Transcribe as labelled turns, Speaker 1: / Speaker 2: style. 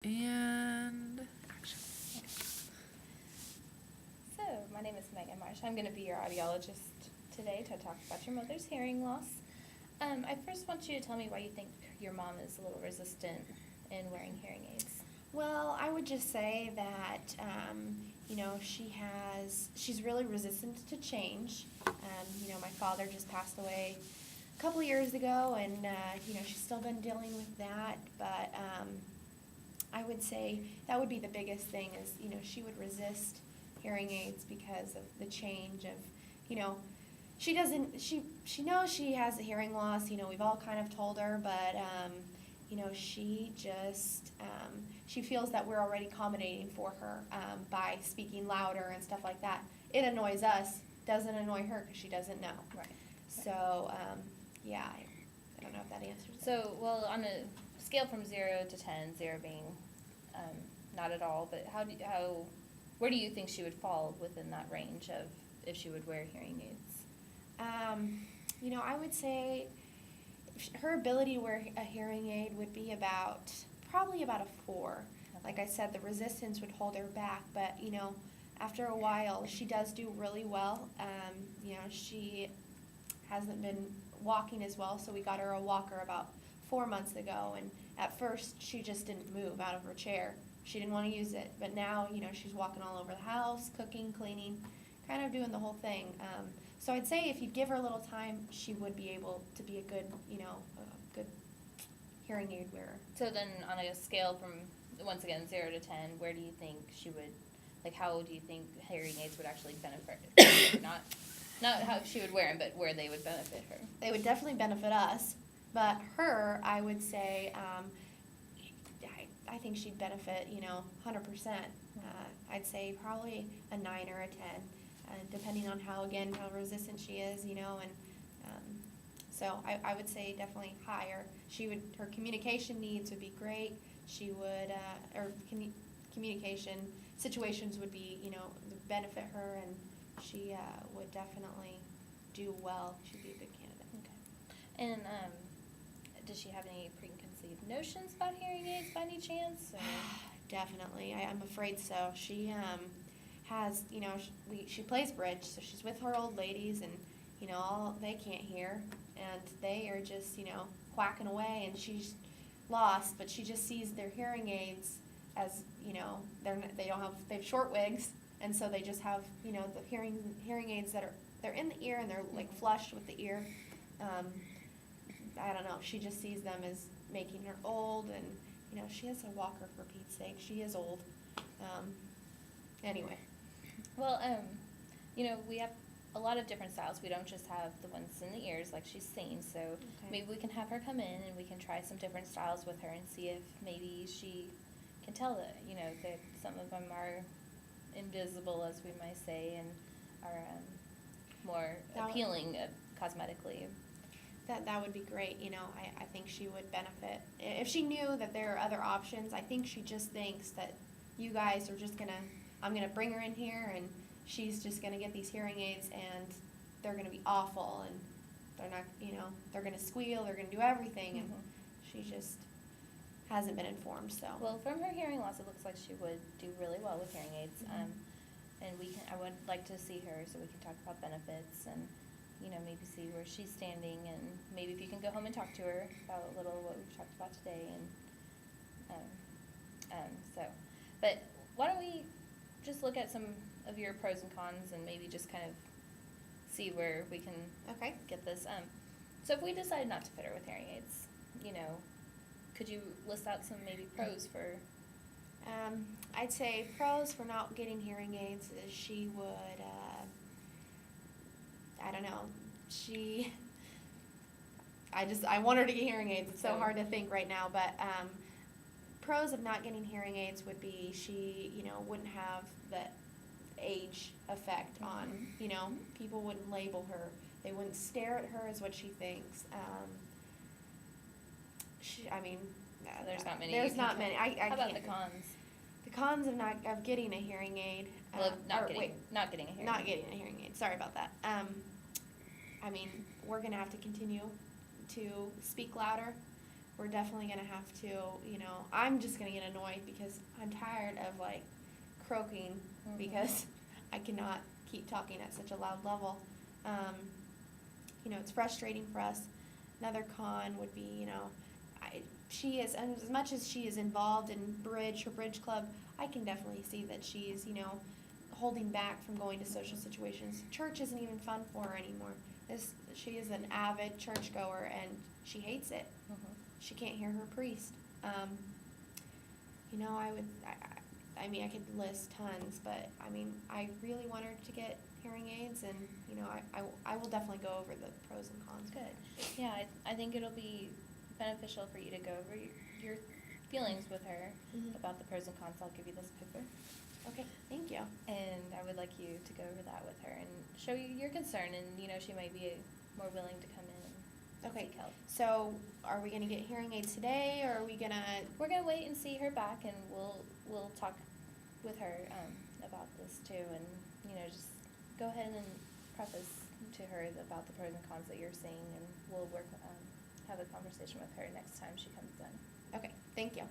Speaker 1: And action.
Speaker 2: So, my name is Megan Marsh. I'm going to be your audiologist today to talk about your mother's hearing loss. I first want you to tell me why you think your mom is a little resistant in wearing hearing aids.
Speaker 3: Well, I would just say that, she's really resistant to change. My father just passed away a couple of years ago, and, she's still been dealing with that. But I would say that would be the biggest thing is, she would resist hearing aids because of the change of, she knows she has a hearing loss, we've all kind of told her, but, she just, she feels that we're already accommodating for her by speaking louder and stuff like that. It annoys us, doesn't annoy her because she doesn't know.
Speaker 2: Right.
Speaker 3: So, I don't know if that answers it.
Speaker 2: So, well, on a scale from 0 to 10, 0 being not at all, but where do you think she would fall within that range of if she would wear hearing aids?
Speaker 3: I would say her ability to wear a hearing aid would be probably about a 4.
Speaker 2: Okay.
Speaker 3: Like I said, the resistance would hold her back, but, after a while, she does do really well. She hasn't been walking as well, so we got her a walker about 4 months ago, and at first, she just didn't move out of her chair. She didn't want to use it, but now, she's walking all over the house, cooking, cleaning, kind of doing the whole thing. So I'd say if you give her a little time, she would be able to be a good hearing aid wearer.
Speaker 2: So then on a scale from, once again, 0 to 10, where do you think she would, how do you think hearing aids would actually benefit her? Not how she would wear them, but where they would benefit her.
Speaker 3: They would definitely benefit us, but her, I would say, I think she'd benefit, 100%. I'd say probably a 9 or a 10, depending on how resistant she is, so I would say definitely higher. Her communication needs would be great. She would, communication situations would be, benefit her, and she would definitely do well. She'd be a good candidate.
Speaker 2: Okay. And does she have any preconceived notions about hearing aids by any chance? Or?
Speaker 3: Definitely. I'm afraid so. She has, she plays bridge, so she's with her old ladies, and, they can't hear, and they are just, whacking away, and she's lost, but she just sees their hearing aids as, they have short wigs, and so they just have, the hearing aids they're in the ear, and they're, flush with the ear. I don't know, she just sees them as making her old, and, she has a walker, for Pete's sake. She is old. Anyway.
Speaker 2: Well, we have a lot of different styles. We don't just have the ones in the ears like she's seen, so maybe we can have her come in and we can try some different styles with her and see if maybe she can tell that, that some of them are invisible, as we might say, and are more appealing cosmetically.
Speaker 3: That would be great. I think she would benefit. If she knew that there are other options, I think she just thinks that you guys are just I'm gonna bring her in here, and she's just gonna get these hearing aids, and they're gonna be awful, and they're not, they're gonna squeal, they're gonna do everything, and she just hasn't been informed. So.
Speaker 2: Well, from her hearing loss, it looks like she would do really well with hearing aids, and I would like to see her so we can talk about benefits and. Maybe see where she's standing, and maybe if you can go home and talk to her about a little what we've talked about today, but why don't we just look at some of your pros and cons, and maybe just kind of see where we can get this. So if we decide not to fit her with hearing aids, could you list out some maybe pros for?
Speaker 3: I'd say pros for not getting hearing aids is she would. I don't know. I want her to get hearing aids. It's so hard to think right now, but pros of not getting hearing aids would be she, wouldn't have the age effect on, people wouldn't label her. They wouldn't stare at her as what she thinks.
Speaker 2: There's not many.
Speaker 3: There's not many. I
Speaker 2: How about
Speaker 3: can't.
Speaker 2: the cons?
Speaker 3: The cons of getting a hearing aid.
Speaker 2: Not getting a hearing aid.
Speaker 3: Sorry about that. We're going to have to continue to speak louder. we're definitely gonna have to, you know, I'm just gonna get annoyed because I'm tired of like croaking
Speaker 2: Mhm.
Speaker 3: because I cannot keep talking at such a loud level. You know, it's frustrating for us. Another con would be, you know, she is, and as much as she is involved in bridge, her bridge club, I can definitely see that she's, you know, holding back from going to social situations. Church isn't even fun for her anymore. She is an avid churchgoer and she hates it.
Speaker 2: Mhm.
Speaker 3: She can't hear her priest. You know, I mean, I could list tons, but I mean, I really want her to get hearing aids, and you know, I will definitely go over the pros and cons.
Speaker 2: Good. Yeah, I think it'll be beneficial for you to go over your feelings with her
Speaker 3: Mhm.
Speaker 2: about the pros and cons. I'll give you this paper.
Speaker 3: Okay, thank you.
Speaker 2: And I would like you to go over that with her and show you your concern, and, you know, she might be more willing to come in and
Speaker 3: Okay,
Speaker 2: seek help.
Speaker 3: so are we gonna get hearing aids today, or are we gonna?
Speaker 2: We're gonna wait and see her back, and we'll talk with her, about this too, and, you know, just go ahead and preface to her about the pros and cons that you're seeing, and we'll have a conversation with her next time she comes in.
Speaker 3: Okay, thank you.